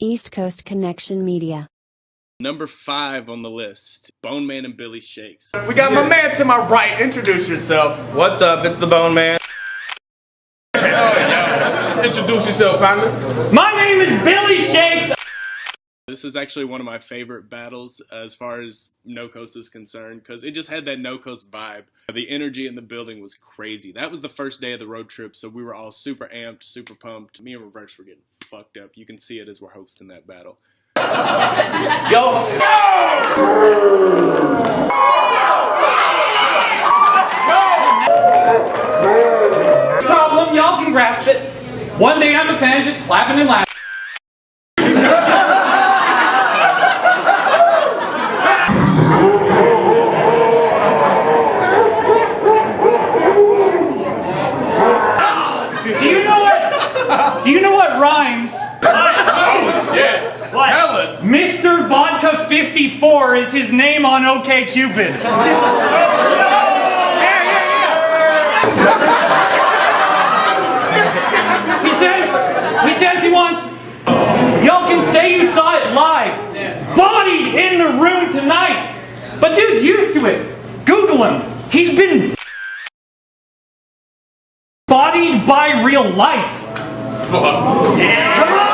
East Coast Connection Media. Number 5 on the list, Bone Man and Billy Shakes. We got my man to my right. Introduce yourself. What's up? It's the Bone Man. Introduce yourself, partner. My name is Billy Shakes. This is actually one of my favorite battles as far as No Coast is concerned, because it just had that No Coast vibe. The energy in the building was crazy. That was the first day of the road trip, so we were all super amped, super pumped. Me and Reverse were getting fucked up. You can see it as we're hosting that battle. Yo! Problem, y'all can grasp it. One day I'm a fan just clapping and laughing. Do you know what rhymes? Oh shit! What? Tell us. Mr. Vodka 54 is his name on OkCupid. He says he wants. Y'all can say you saw it live, bodied in the room tonight. But dude's used to it. Google him. He's been bodied by real life. Fuck. Damn. Come on!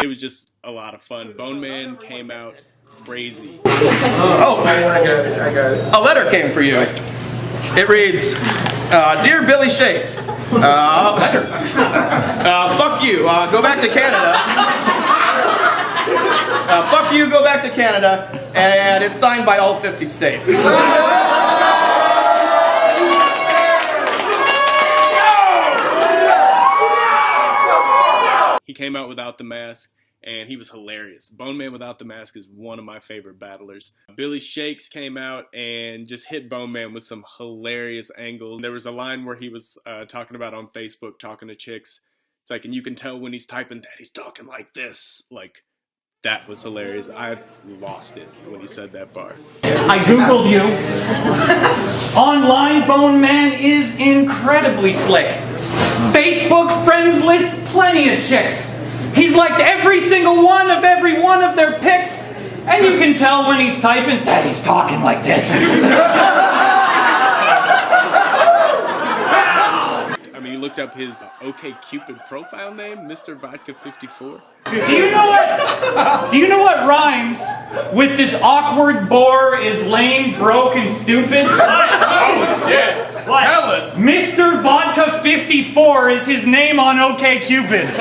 It was just a lot of fun. Bone Man came out crazy. Oh, I got it. A letter came for you. It reads, Dear Billy Shakes, fuck you, go back to Canada. Fuck you, go back to Canada. And it's signed by all 50 states. He came out without the mask, and he was hilarious. Bone Man without the mask is one of my favorite battlers. Billy Shakes came out and just hit Bone Man with some hilarious angles. There was a line where he was talking about on Facebook, talking to chicks. It's like, and you can tell when he's typing that he's talking like this. Like, that was hilarious. I lost it when he said that bar. I Googled you. Online, Bone Man is incredibly slick. Facebook friends list plenty of chicks. He's liked every single one of their pics. And you can tell when he's typing that he's talking like this. I mean, he looked up his OkCupid profile name, Mr. Vodka 54. Do you know what rhymes with this awkward bore is lame, broke, and stupid? Oh shit! What? Tell us. Mr. Vodka 54 is his name on OkCupid.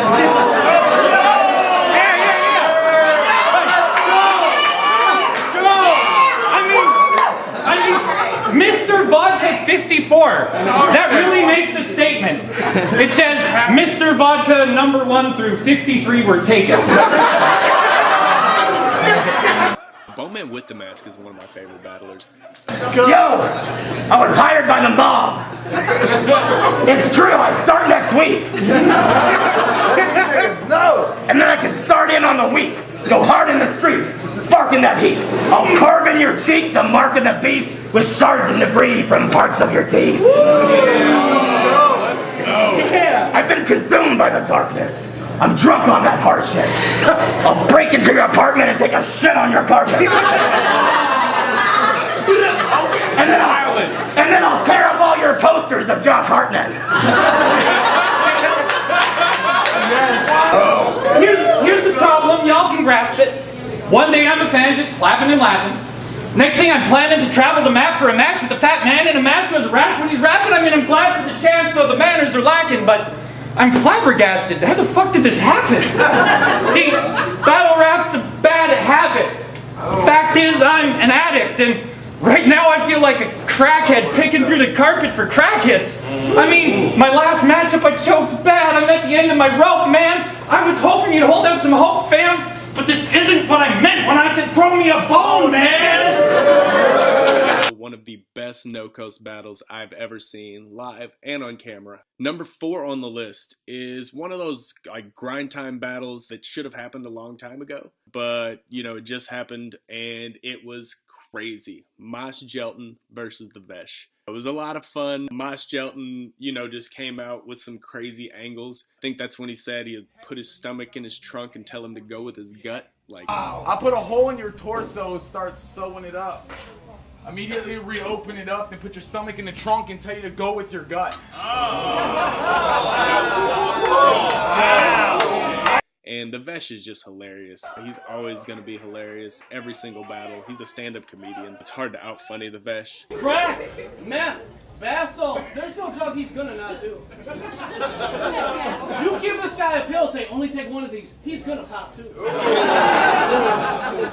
Mr. Vodka 54. That really makes a statement. It says Mr. Vodka number 1 through 53 were taken. Bone Man with the mask is one of my favorite battlers. Yo, I was hired by the mob. It's true, I start next week. No. And then I can start in on the week. Go hard in the streets, sparking that heat. I'll carve in your cheek the mark of the beast with shards and debris from parts of your teeth. Yeah. I've been consumed by the darkness. I'm drunk on that hard shit. I'll break into your apartment and take a shit on your carpet. And then I'll tear up all your posters of Josh Hartnett. Here's the problem, y'all can grasp it. One day I'm a fan just clapping and laughing. Next thing I'm planning to travel the map for a match with a fat man in a mask who has a rash when he's rapping. I mean, I'm glad for the chance, though the manners are lacking, but I'm flabbergasted. How the fuck did this happen? See, battle rap's a bad habit. Fact is, I'm an addict, and right now I feel like a crackhead picking through the carpet for crack hits. I mean, my last matchup I choked bad. I'm at the end of my rope, man. I was hoping you'd hold out some hope, fam. But this isn't what I meant when I said throw me a bone, man! One of the best No Coast battles I've ever seen, live and on camera. Number 4 on the list is one of those like grind time battles that should have happened a long time ago. But, you know, it just happened and it was crazy. Mosh Jelton versus the Vesh. It was a lot of fun. Mosh Gelton, you know, just came out with some crazy angles. I think that's when he said he'd put his stomach in his trunk and tell him to go with his gut. Like, I'll put a hole in your torso, start sewing it up. Immediately reopen it up and put your stomach in the trunk and tell you to go with your gut. And the Vesh is just hilarious. He's always going to be hilarious. Every single battle. He's a stand-up comedian. It's hard to out-funny the Vesh. Crack, meth, bath salts. There's no drug he's gonna not do. You give this guy a pill, say, only take one of these, he's gonna pop too.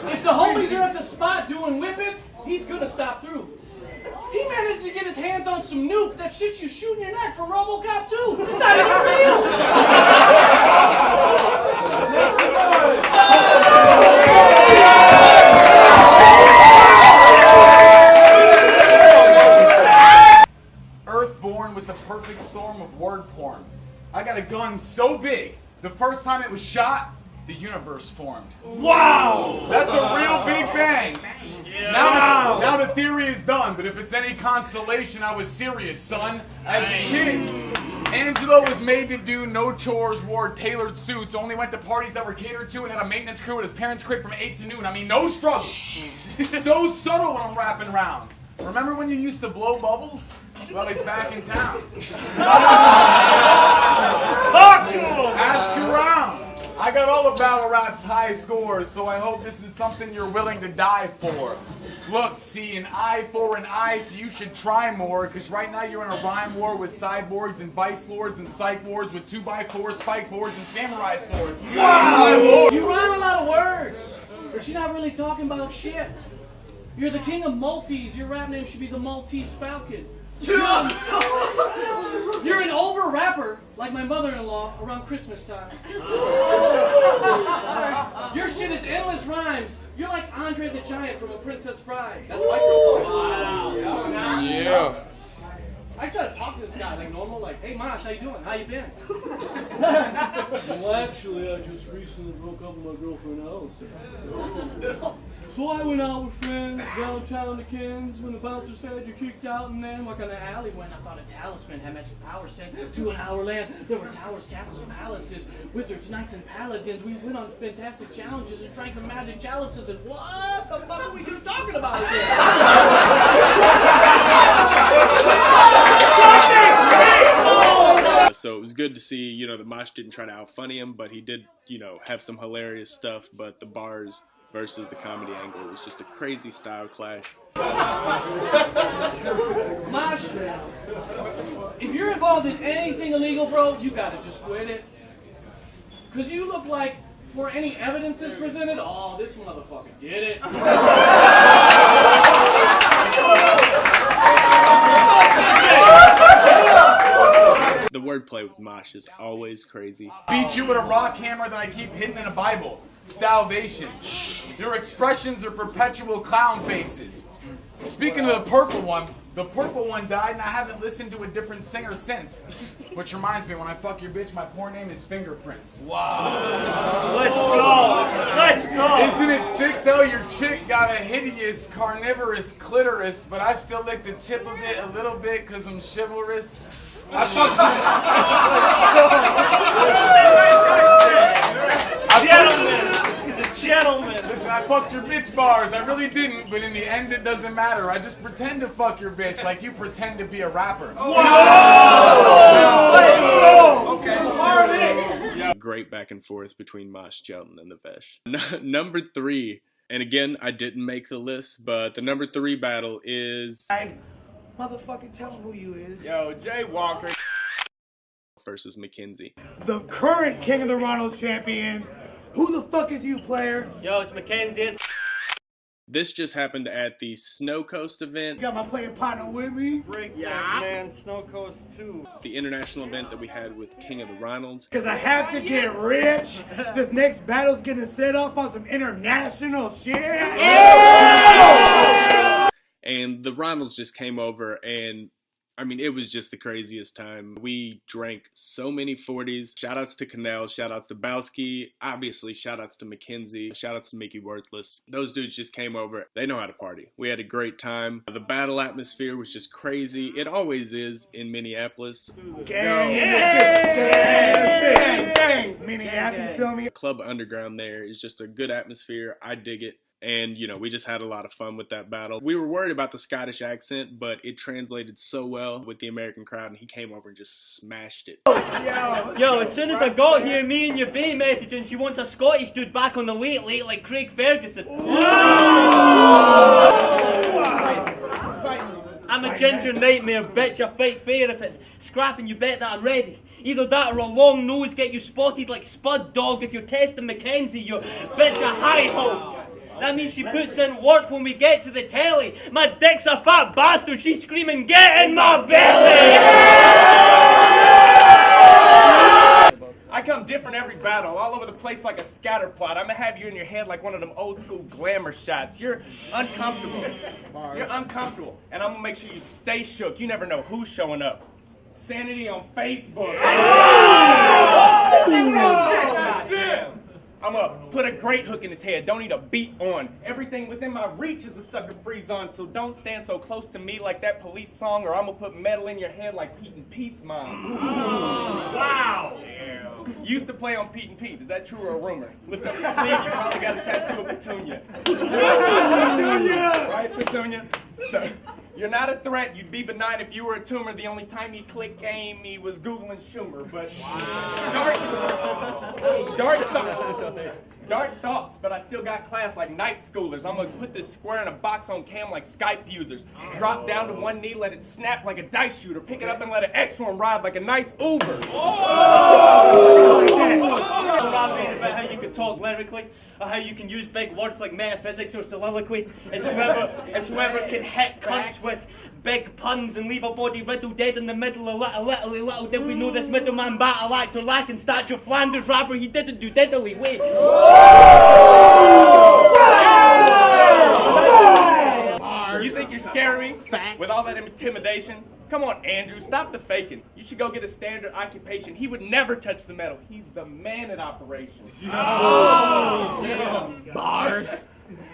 If the homies are at the spot doing whippets, he's gonna stop through. He managed to get his hands on some nuke that shit you shoot in your neck from RoboCop 2. It's not even Earthborn with the perfect storm of word porn. I got a gun so big, the first time it was shot, the universe formed. Wow! That's a real big bang. Now the theory is done, but if it's any consolation, I was serious, son. As a kid, Angelo was made to do no chores, wore tailored suits, only went to parties that were catered to, and had a maintenance crew at his parents' crib from 8 to noon. I mean, no struggle. So subtle when I'm rapping rounds. Remember when you used to blow bubbles? Well, he's back in town. Talk to him! Ask around. I got all the battle rap's high scores, so I hope this is something you're willing to die for. Look, see, an eye for an eye, so you should try more, because right now you're in a rhyme war with cyborgs and vice lords and psych wards with 2x4 spike boards and samurai swords. Wow! You rhyme a lot of words, but you're not really talking about shit. You're the king of Maltese. Your rap name should be the Maltese Falcon. You're an over rapper, like my mother-in-law around Christmas time. Your shit is endless rhymes. You're like Andre the Giant from A Princess Bride. That's white girl voice. Wow. Yeah. I try to talk to this guy like normal, like, hey Mosh, how you doing? How you been? Well, actually, I just recently broke up with my girlfriend Allison. So I went out with friends downtown to Kins when the bouncer said you kicked out, and then like on the alley when I found a talisman had magic powers sent to an hour land. There were towers, castles, palaces, wizards, knights, and paladins. We went on fantastic challenges and drank from magic chalices. And what the fuck are we just talking about again? So it was good to see, you know, that Mosh didn't try to out-funny him, but he did, you know, have some hilarious stuff. But the bars versus the comedy angle was just a crazy style clash. Mosh, if you're involved in anything illegal, bro, you gotta just quit it. Cause you look like, for any evidence that's presented, oh, this motherfucker did it. The wordplay with Mosh is always crazy. Beat you with a rock hammer that I keep hidden in a Bible. Salvation. Your expressions are perpetual clown faces. Speaking of the purple one died and I haven't listened to a different singer since. Which reminds me, when I fuck your bitch, my porn name is Fingerprints. Wow. Let's go. Let's go. Isn't it sick though? Your chick got a hideous carnivorous clitoris, but I still lick the tip of it a little bit because I'm chivalrous. I fucked He's a gentleman. Listen, I fucked your bitch bars. I really didn't, but in the end it doesn't matter. I just pretend to fuck your bitch like you pretend to be a rapper. Whoa! Let's go! Okay. Great back and forth between Mosh Gelton and the Vesh. Number 3, and again, I didn't make the list, but the number 3 battle is... Motherfucking tell him who you is. Yo, Jay Walker versus Mackenzie. The current King of the Ronald champion. Who the fuck is you, player? Yo, it's Mackenzie. This just happened at the Snow Coast event. Got my playing partner with me. Man, Snow Coast 2. It's the international event that we had with King of the Ronalds. Because I have to get rich. This next battle's getting set off on some international shit. And the Ronalds just came over, and I mean, it was just the craziest time. We drank so many 40s. Shoutouts to Cannell, shoutouts to Bowski, obviously shoutouts to Mackenzie, shoutouts to Mickey Worthless. Those dudes just came over. They know how to party. We had a great time. The battle atmosphere was just crazy. It always is in Minneapolis. Minneapolis, feel me? Club Underground there is just a good atmosphere. I dig it. And, you know, we just had a lot of fun with that battle. We were worried about the Scottish accent, but it translated so well with the American crowd, and he came over and just smashed it. Yo, as soon as I got here, me and your bae messaging, she wants a Scottish dude back on the late like Craig Ferguson. I'm a ginger nightmare, bitch. I fight fair. If it's scrapping, you bet that I'm ready. Either that or a long nose get you spotted like Spud Dog if you're testing Mackenzie, you bitch a high-ho. That means she puts in work when we get to the telly. My dick's a fat bastard, she's screaming, get in my belly! I come different every battle, all over the place like a scatter plot. I'm gonna have you in your head like one of them old school glamour shots. You're uncomfortable. You're uncomfortable. And I'm gonna make sure you stay shook. You never know who's showing up. Sanity on Facebook. I'm gonna put a great hook in his head, don't need a beat on. Everything within my reach is a sucker free zone, so don't stand so close to me like that Police song, or I'm gonna put metal in your head like Pete and Pete's mom. Wow! You used to play on Pete and Pete, is that true or a rumor? Lift up your sleeve, you probably got a tattoo of Petunia. Petunia! Right, Petunia? So, you're not a threat, you'd be benign if you were a tumor. The only time you click aim, he was Googling Schumer, but dark thoughts, but I still got class like night schoolers. I'm gonna put this square in a box on cam like Skype users. Drop down to one knee, let it snap like a dice shooter. Pick it up and let an X-Form ride like a nice Uber. About how you can talk lyrically, or how you can use big words like metaphysics or soliloquy. It's whoever can hit cunts with big puns and leave a body riddled dead in the middle. Little did we know this middleman battle actor lacking stature Flanders rapper, he didn't do diddly. Wait. You think you're scaring me with all that intimidation? Come on, Andrew, stop the faking. You should go get a standard occupation. He would never touch the metal. He's the man at operations. Bars.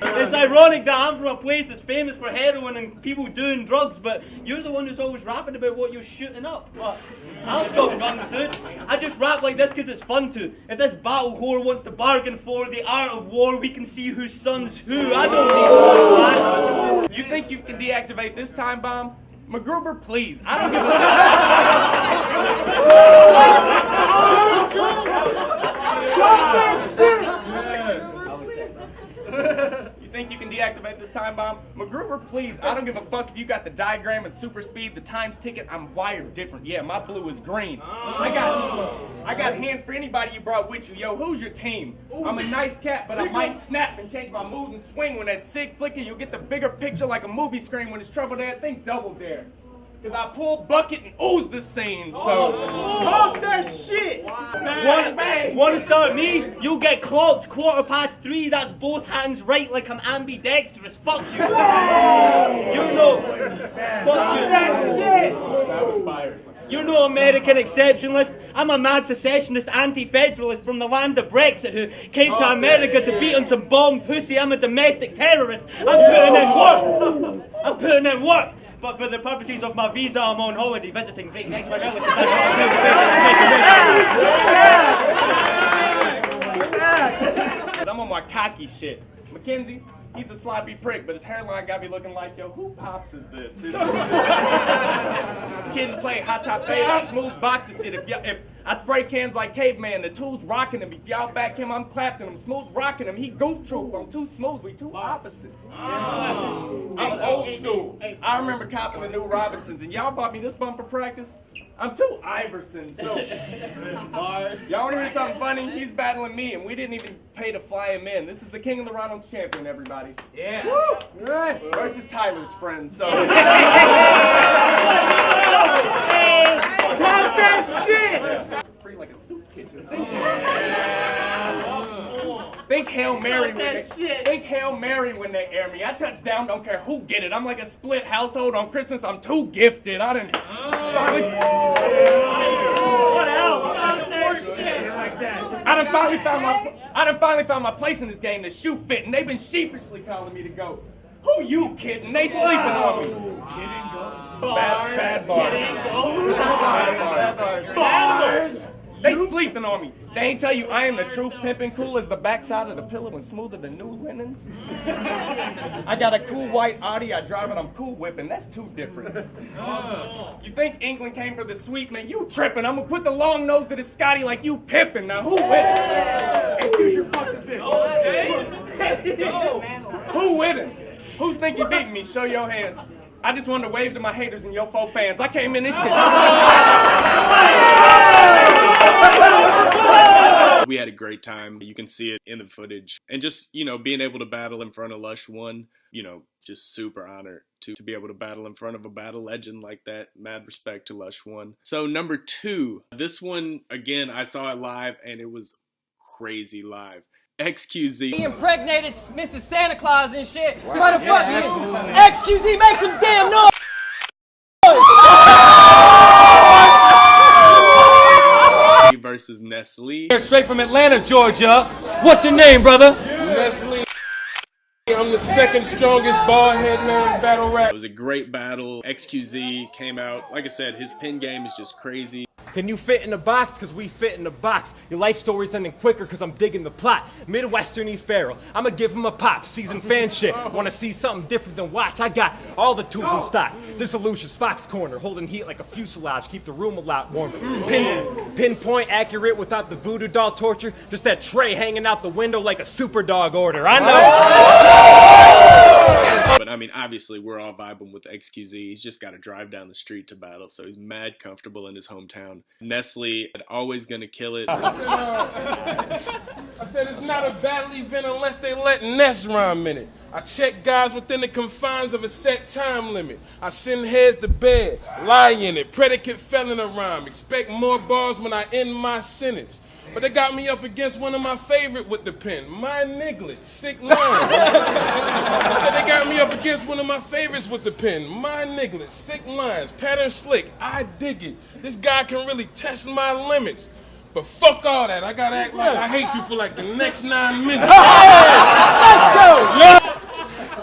It's ironic that I'm from a place that's famous for heroin and people doing drugs, but you're the one who's always rapping about what you're shooting up. But I've got guns, dude. I just rap like this because it's fun to. If this battle whore wants to bargain for the art of war, we can see whose son's who. I don't need that. You think you can deactivate this time bomb? MacGruber, please. I don't give a You think you can deactivate this time bomb? MacGruber, please. I don't give a fuck if you got the diagram and super speed, the times ticket. I'm wired different. Yeah, my blue is green. I got hands for anybody you brought with you. Yo, who's your team? I'm a nice cat, but I might snap and change my mood and swing. When that sick flicker, you'll get the bigger picture like a movie screen. When it's trouble there, think Double Dare. Cause I pull bucket and ooze the scene, so talk that shit! Want to start me? You'll get clocked 3:15. That's both hands right like I'm ambidextrous. Fuck you. You know. Fuck you. That shit! That was fire. You're no American exceptionalist. I'm a mad secessionist anti-federalist from the land of Brexit who came to America to beat on some bomb pussy. I'm a domestic terrorist. I'm putting in work. But for the purposes of my visa, I'm on holiday visiting great next my relatives. I'm on my cocky shit. Mackenzie, he's a sloppy prick, but his hairline got me looking like, yo, who pops is this? Kid and play hot top fade, smooth boxer shit. If I spray cans like caveman, the tools rocking him. If y'all back him, I'm clapping him. Smooth rocking him. He goof troop. I'm too smooth. We two opposites. I'm old school. I remember copping the new Robinsons, and y'all bought me this bum for practice. I'm too Iverson. So y'all want to hear something funny? He's battling me, and we didn't even pay to fly him in. This is the King of the Ronalds champion, everybody. Yeah. Woo! Versus Tyler's friend. So. Talk that shit! Free like a soup kitchen. Think Think Hail Mary when they air me. I touch down, don't care who get it. I'm like a split household on Christmas. I'm too gifted. I done finally found my place in this game. The shoe fit, and they've been sheepishly calling me to go. Who you kidding? They sleeping on me. Kidding goes. Bad bars. They sleeping on me. They ain't tell you I am the truth, pimping, cool as the backside of the pillow and smoother than new linens. I got a cool white Audi, I drive it, I'm cool whipping. That's too different. You think England came for the sweet, man? You tripping. I'm gonna put the long nose to the Scotty like you pimping. Now who with it? Excuse your fuck this bitch. Who with it? Who think you beat me? Show your hands. I just wanted to wave to my haters and your faux fans. I came in this shit. We had a great time. You can see it in the footage. And just, being able to battle in front of Lush 1, just super honored to be able to battle in front of a battle legend like that. Mad respect to Lush 1. So number 2, this one, again, I saw it live and it was crazy live. XQZ. He impregnated Mrs. Santa Claus and shit. Why the fuck? XQZ, make some damn noise! Versus Nestle. Straight from Atlanta, Georgia. What's your name, brother? Nestle. I'm the second strongest bald head man in battle rap. It was a great battle. XQZ came out. Like I said, his pin game is just crazy. Can you fit in the box? Cause we fit in the box. Your life story's ending quicker cause I'm digging the plot. Midwestern E. Farrell, I'ma give him a pop. Seasoned fan shit, wanna see something different than watch. I got all the tools in stock. This is Lucius Fox corner, holding heat like a fuselage. Keep the room a lot warmer. Pinpoint accurate without the voodoo doll torture. Just that tray hanging out the window like a super dog order. I know. But I mean, obviously we're all vibing with XQZ. He's just gotta drive down the street to battle. So he's mad comfortable in his hometown. Nestle, always gonna kill it. I said it's not a battle event unless they let Ness rhyme in it. I check guys within the confines of a set time limit. I send heads to bed, lie in it, predicate fell in a rhyme. Expect more bars when I end my sentence. But they got me up against one of my favorite with the pen, my niglet, sick line. I said they got me up against one of my favorites with the pen, my niglet, sick lines, pattern slick, I dig it. This guy can really test my limits. But fuck all that, I gotta act like I hate you for like the next 9 minutes.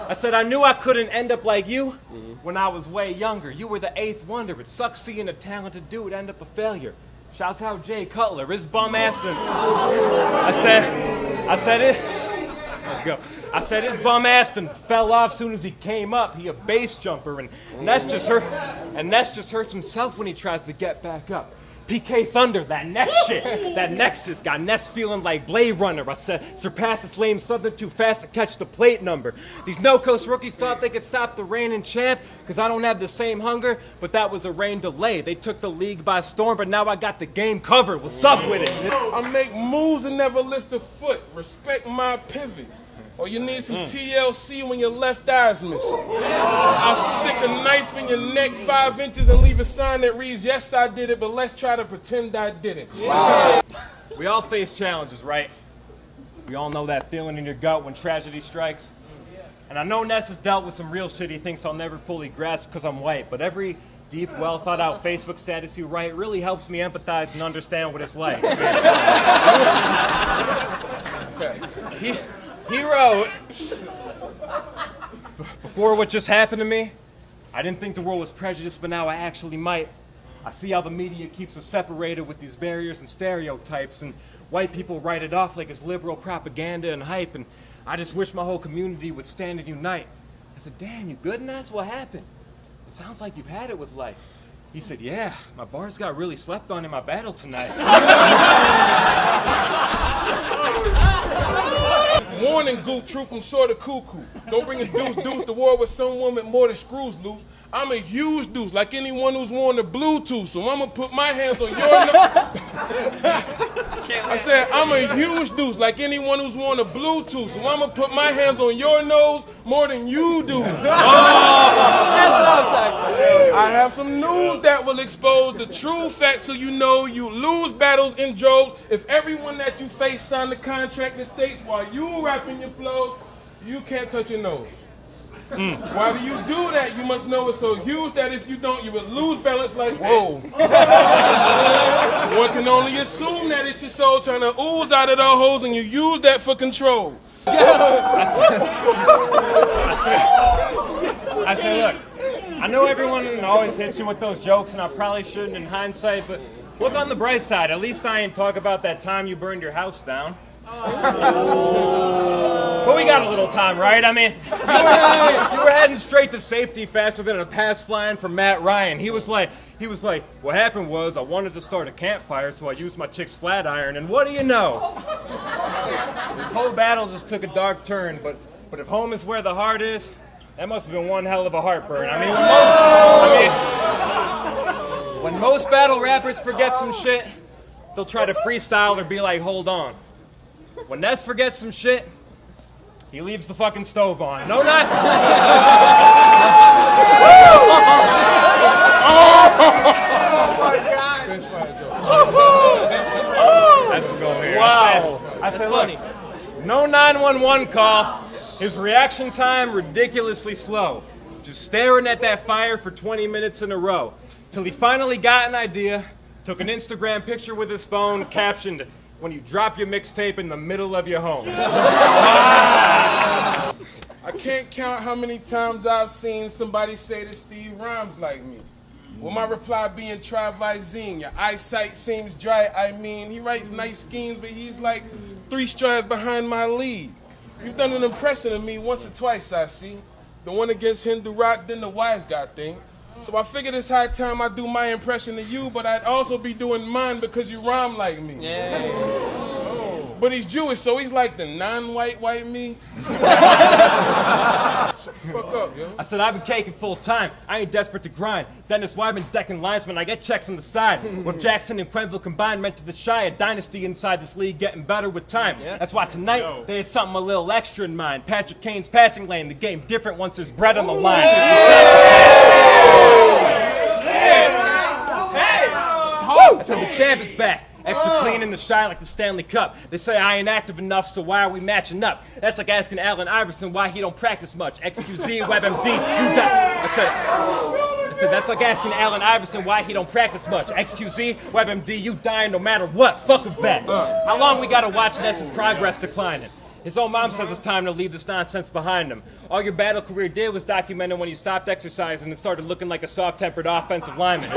I said I knew I couldn't end up like you when I was way younger. You were the 8th wonder. It sucks seeing a talented dude end up a failure. Shouts out Jay Cutler, his bum Aston. I said it. Let's go. I said his bum Aston fell off soon as he came up. He a base jumper, and Ness just hurts himself when he tries to get back up. PK Thunder, that next shit, that Nexus got Ness feeling like Blade Runner. I said, surpass this lame Southern too fast to catch the plate number. These no-coast rookies thought they could stop the reigning champ because I don't have the same hunger, but that was a rain delay. They took the league by storm, but now I got the game covered. What's up with it? I make moves and never lift a foot. Respect my pivot. Or you need some TLC when your left eye's missing. I'll stick a knife in your neck 5 inches and leave a sign that reads, yes, I did it, but let's try to pretend I didn't. We all face challenges, right? We all know that feeling in your gut when tragedy strikes. And I know Ness has dealt with some real shit he thinks I'll never fully grasp because I'm white, but every deep, well-thought-out Facebook status you write really helps me empathize and understand what it's like. He wrote, before what just happened to me, I didn't think the world was prejudiced, but now I actually might. I see how the media keeps us separated with these barriers and stereotypes, and white people write it off like it's liberal propaganda and hype, and I just wish my whole community would stand and unite. I said, damn, you good, Ness? What happened? It sounds like you've had it with life. He said, yeah, my bars got really slept on in my battle tonight. Warning, goof troop, I'm sorta cuckoo. Don't bring a deuce to war with someone with more than screws loose. I'm a huge deuce, like anyone who's worn the Bluetooth, so I'ma put my hands on your nose. I said, I'm a huge deuce, like anyone who's worn a Bluetooth, so I'm gonna put my hands on your nose more than you do. That's what I'm talking about. I have some news that will expose the true facts so you know you lose battles in droves. If everyone that you face signed the contract that states while you rapping your flows, you can't touch your nose. Why do you do that? You must know it's so huge that if you don't, you will lose balance like, whoa. One can only assume that it's your soul trying to ooze out of the holes and you use that for control. I said, look, I know everyone always hits you with those jokes, and I probably shouldn't in hindsight, but look on the bright side. At least I ain't talk about that time you burned your house down. But we got a little time, right? I mean, you were heading straight to safety faster than a pass flying from Matt Ryan. He was like, what happened was I wanted to start a campfire, so I used my chick's flat iron, and what do you know? This whole battle just took a dark turn, but if home is where the heart is, that must have been one hell of a heartburn. I mean, when most battle rappers forget some shit, they'll try to freestyle or be like, hold on. When Ness forgets some shit, he leaves the fucking stove on. No, not. That's the goal here. Wow. I said, look, no 911 call. His reaction time ridiculously slow. Just staring at that fire for 20 minutes in a row. Till he finally got an idea, took an Instagram picture with his phone, captioned, when you drop your mixtape in the middle of your home. I can't count how many times I've seen somebody say that Steve rhymes like me. With my reply being Tri-Visine, your eyesight seems dry. I mean, he writes nice schemes, but he's like 3 strides behind my lead. You've done an impression of me once or twice, I see. The one against Hindu Rock, then the Wise Guy thing. So I figured it's high time I do my impression of you, but I'd also be doing mine because you rhyme like me. Yeah. Oh. But he's Jewish, so he's like the non-white me. Shut the fuck up, yo. I said, I've been caking full time. I ain't desperate to grind. Dennis Weidman decking lines when I get checks on the side. With Jackson and Quenville combined meant to the Shy, a dynasty inside this league getting better with time. Yeah. That's why tonight they had something a little extra in mind. Patrick Kane's passing lane, the game different once there's bread on the line. I said, the champ is back. Extra clean in the Shy like the Stanley Cup. They say I ain't active enough, so why are we matching up? That's like asking Allen Iverson why he don't practice much. XQZ, WebMD, you die. I said, that's like asking Allen Iverson why he don't practice much. XQZ, WebMD, you dying no matter what. Fuck with that. How long we gotta watch Ness's progress declining? His own mom says it's time to leave this nonsense behind him. All your battle career did was documenting when you stopped exercising and started looking like a soft-tempered offensive lineman.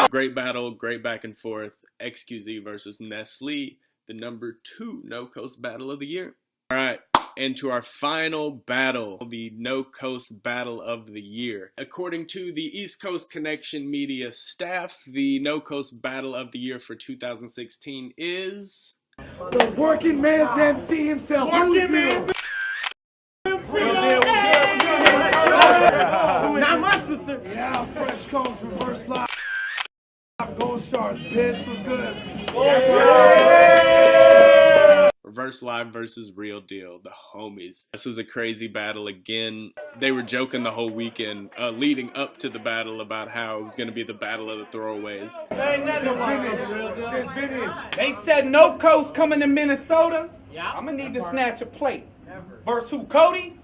Great battle, great back and forth. XQZ versus Nestle, the #2 No Coast Battle of the Year. All right, and to our final battle, the No Coast Battle of the Year. According to the East Coast Connection Media staff, the No Coast Battle of the Year for 2016 is... The working man's MC himself. Working man. Not my sister. Yeah, fresh comes reverse live. Gold stars, bitch. Was good. Reverse Live versus Real Deal, the homies. This was a crazy battle again. They were joking the whole weekend leading up to the battle about how it was going to be the battle of the throwaways. They said No Coast coming to Minnesota. I'm going to need to snatch a plate. Versus who, Cody?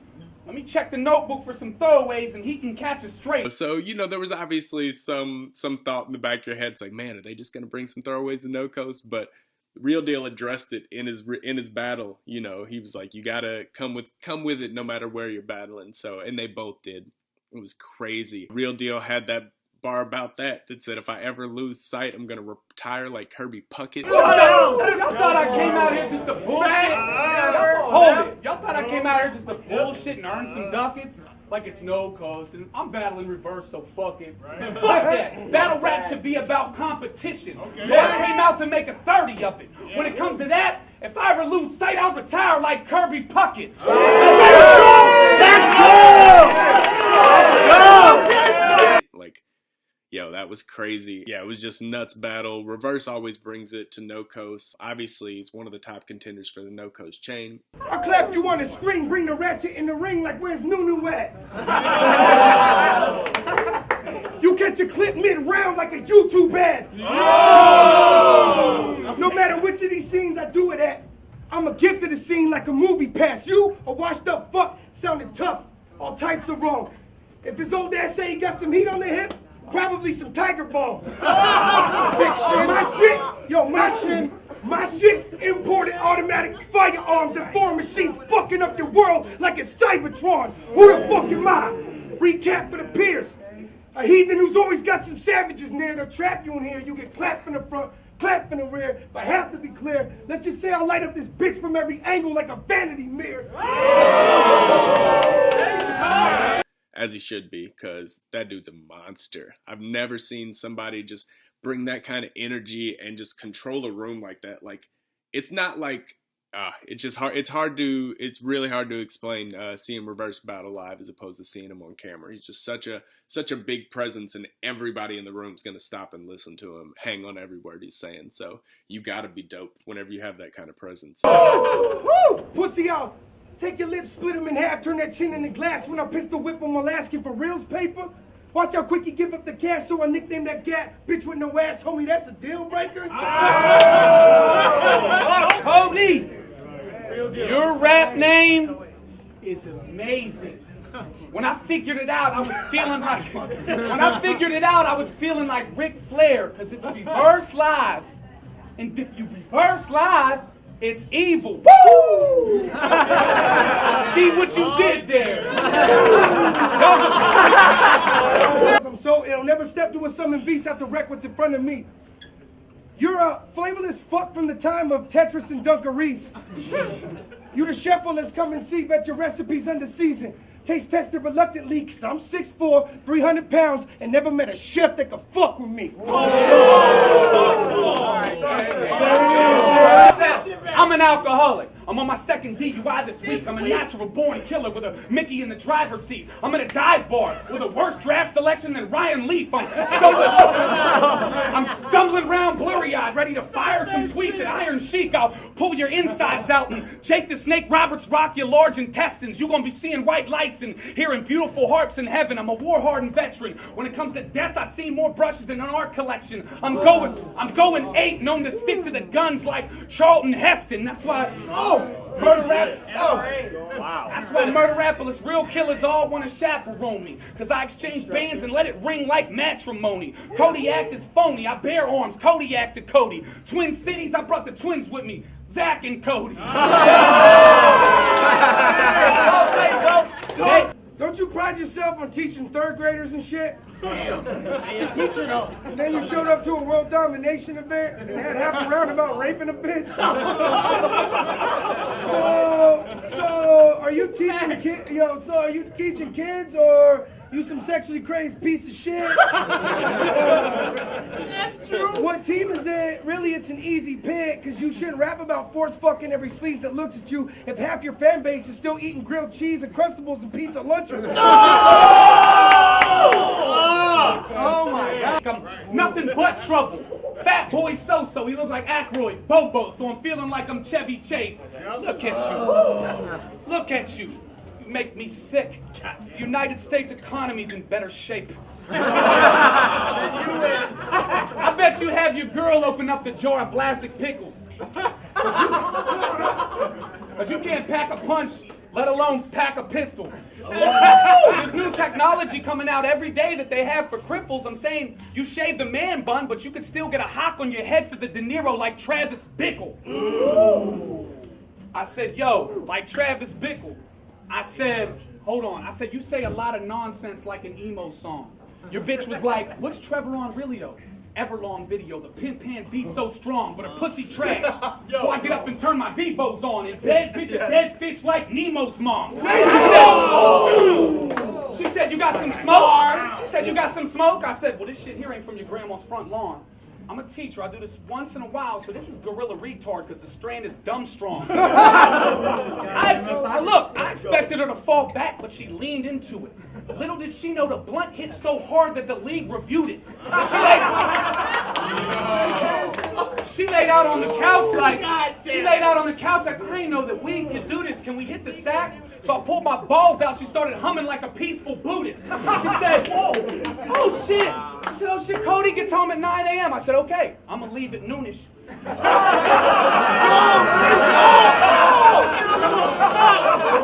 Let me check the notebook for some throwaways and he can catch us straight. So, you know, there was obviously some thought in the back of your head. It's like, man, are they just going to bring some throwaways to No Coast? But Real Deal addressed it in his battle. You know, he was like, you got to come with it no matter where you're battling. So, and they both did. It was crazy. Real Deal had that bar about that said, if I ever lose sight, I'm going to retire like Kirby Puckett. Y'all thought I came out here just to bullshit? Hold it. Y'all thought I came out here just to bullshit and earn some ducats? Like it's No Coast, and I'm battling reverse, so fuck it. And fuck that. Battle rap should be about competition. So I came out to make a 30 of it. When it comes to that, if I ever lose sight, I'll retire like Kirby Puckett. Let's go! Like, yo, that was crazy. Yeah, it was just nuts battle. Reverse always brings it to No Coast. Obviously, he's one of the top contenders for the No Coast chain. I clap you on the screen, bring the ratchet in the ring like where's Nunu at? You catch a clip mid-round like a YouTube ad. No matter which of these scenes I do it at, I'm a gift to the scene like a movie pass. You, a washed up fuck, sounding tough, all types of wrong. If his old ass say he got some heat on the hip, probably some Tiger Balm. My shit, imported automatic firearms and foreign machines fucking up your world like it's Cybertron. Who the fuck am I? Recap for the peers. A heathen who's always got some savages near. They'll trap you in here. You get clapped in the front, clapped in the rear. If I have to be clear, let's just say I'll light up this bitch from every angle like a vanity mirror. As he should be, because that dude's a monster. I've never seen somebody just bring that kind of energy and just control a room like that. Like, it's not like, it's just hard. It's really hard to explain seeing Reverse battle live as opposed to seeing him on camera. He's just such a big presence, and everybody in the room is going to stop and listen to him, hang on every word he's saying. So you got to be dope whenever you have that kind of presence. Woo! Pussy out. Take your lips, split them in half, turn that chin into glass when I pistol whip them while asking for reals paper. Watch how quick you give up the cash, so I nickname that gat. Bitch with no ass, homie, that's a deal breaker. Cody, your rap name is amazing. When I figured it out, I was feeling like Ric Flair, because it's reverse live. And if you reverse live, it's evil. Woo! See what you did there. I'm so ill, never stepped to a summon beast after wreck what's in front of me. You're a flavorless fuck from the time of Tetris and Dunkarees. You the chef that's come and see, bet your recipes under season. Taste tested reluctantly, cause I'm 6'4", 300 pounds, and never met a chef that could fuck with me. I'm an alcoholic. I'm on my second DUI this week. I'm a natural born killer with a Mickey in the driver's seat. I'm in a dive bar with a worse draft selection than Ryan Leaf. I'm stumbling around blurry-eyed, ready to fire some tweets at Iron Sheik. I'll pull your insides out and Jake the Snake Roberts rock your large intestines. You're gonna be seeing white lights and hearing beautiful harps in heaven. I'm a war-hardened veteran. When it comes to death, I see more brushes than an art collection. I'm going 8, known to stick to the guns like Charlton Heston. That's why, murder rap. Wow. That's why murder rappers, real killers all want to chaperone me. Cause I exchange bands and let it ring like matrimony. Kodiak is phony, I bear arms, Kodiak to Cody. Twin Cities, I brought the twins with me, Zach and Cody. Hey, don't you pride yourself on teaching third graders and shit? Teacher, no. And then you showed up to a world domination event and had half a roundabout raping a bitch. So are you teaching kids? So are you teaching kids, or you some sexually crazed piece of shit? That's true. What team is it? Really, it's an easy pick, because you shouldn't rap about force fucking every sleaze that looks at you if half your fan base is still eating grilled cheese and Crustables and pizza lunches. Oh my God. I'm nothing but trouble. Fat boy so-so, he look like Aykroyd, Bobo, so I'm feeling like I'm Chevy Chase. Look at you. Look at you. You make me sick. The United States economy's in better shape. I bet you have your girl open up the jar of Vlasic pickles. But you can't pack a punch, let alone pack a pistol. There's new technology coming out every day that they have for cripples. I'm saying you shave the man bun, but you could still get a hock on your head for the De Niro like Travis Bickle. I said, yo, like Travis Bickle. I said, hold on. I said, you say a lot of nonsense like an emo song. Your bitch was like, what's Trevor on really though? Everlong video, the pimp hand beat so strong, but her pussy trash. So I get up and turn my Vivos on and bed bitch a dead fish like Nemo's mom. She said, you got some smoke? She said, you got some smoke? I said, well, this shit here ain't from your grandma's front lawn. I'm a teacher. I do this once in a while, so this is gorilla retard because the strand is dumb strong. Look, I expected her to fall back, but she leaned into it. Little did she know the blunt hit so hard that the league reviewed it. She laid out on the couch like, I ain't know that weed could do this. Can we hit the sack? So I pulled my balls out. She started humming like a peaceful Buddhist. She said, oh shit. She said, oh shit, Cody gets home at 9 a.m. I said, okay, I'm gonna leave at noonish. I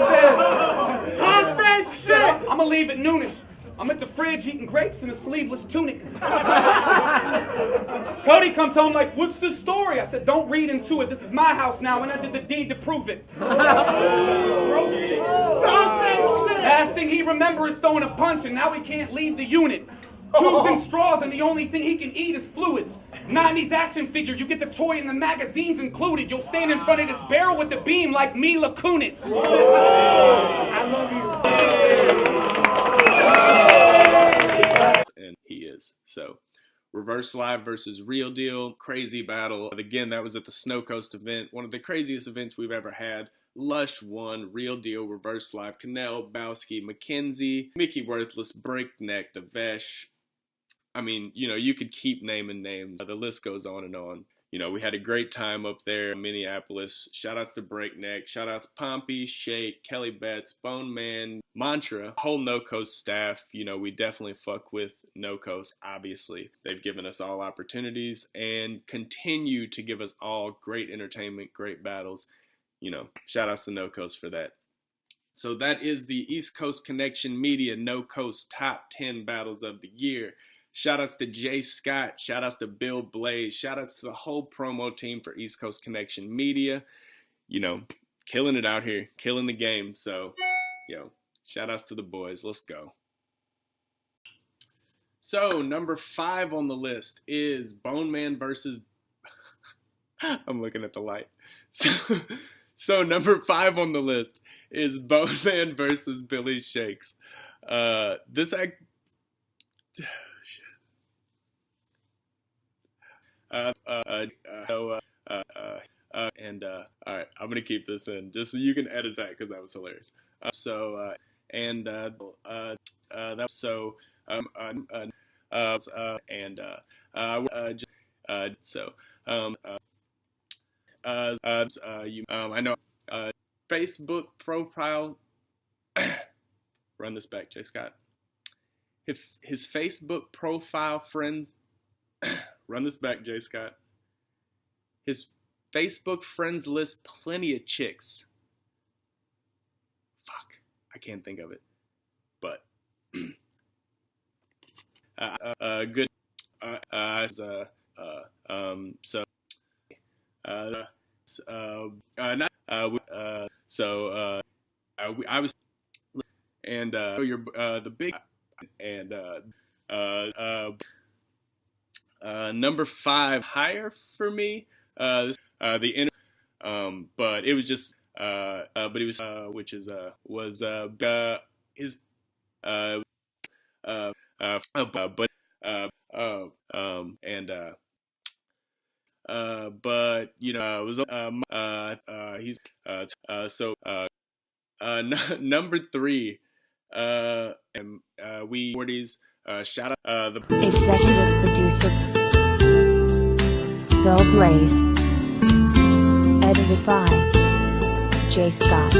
said, talk that shit. I'm gonna leave at noonish. I'm at the fridge eating grapes in a sleeveless tunic. Cody comes home like, what's the story? I said, don't read into it. This is my house now, and I did the deed to prove it. Last thing he remembers is throwing a punch, and now he can't leave the unit. Tubes and straws, and the only thing he can eat is fluids. 90s action figure, you get the toy and the magazines included. You'll stand in front of this barrel with the beam like Mila Kunis. I love you. And he is. So, Reverse Live versus Real Deal, crazy battle. Again, that was at the Snow Coast event, one of the craziest events we've ever had. Lush won, Real Deal, Reverse Live, Cannell, Bowski, McKenzie, Mickey Worthless, Breakneck, The Vesh. I mean, you know, you could keep naming names. The list goes on and on. You know, we had a great time up there in Minneapolis. Shout-outs to Breakneck. Shout-outs Pompey, Shake, Kelly Betts, Bone Man, Mantra, whole No Coast staff. You know, we definitely fuck with No Coast, obviously. They've given us all opportunities and continue to give us all great entertainment, great battles. You know, shout-outs to No Coast for that. So that is the East Coast Connection Media No Coast Top 10 Battles of the Year. Shoutouts to Jay Scott, shoutouts to Bill Blaze, shoutouts to the whole promo team for East Coast Connection Media. You know, killing it out here, killing the game. So, yo, shoutouts to the boys. Let's go. So, number 5 on the list is Bone Man versus... I'm looking at the light. So number 5 on the list is Bone Man versus Billy Shakes. This act... all right, I'm gonna keep this in just so you can edit that because that was hilarious. I know Facebook profile. Run this back, Jay Scott. If his Facebook profile friends. Run this back, Jay Scott. His Facebook friends list plenty of chicks. Fuck, I can't think of it. But good. I was and you're the big and number 5 higher for me. But it was just but it was which is was his but you know it was he's number 3 and we 40s shout out the executive producer Bill Blaze, edited by Jay Scott.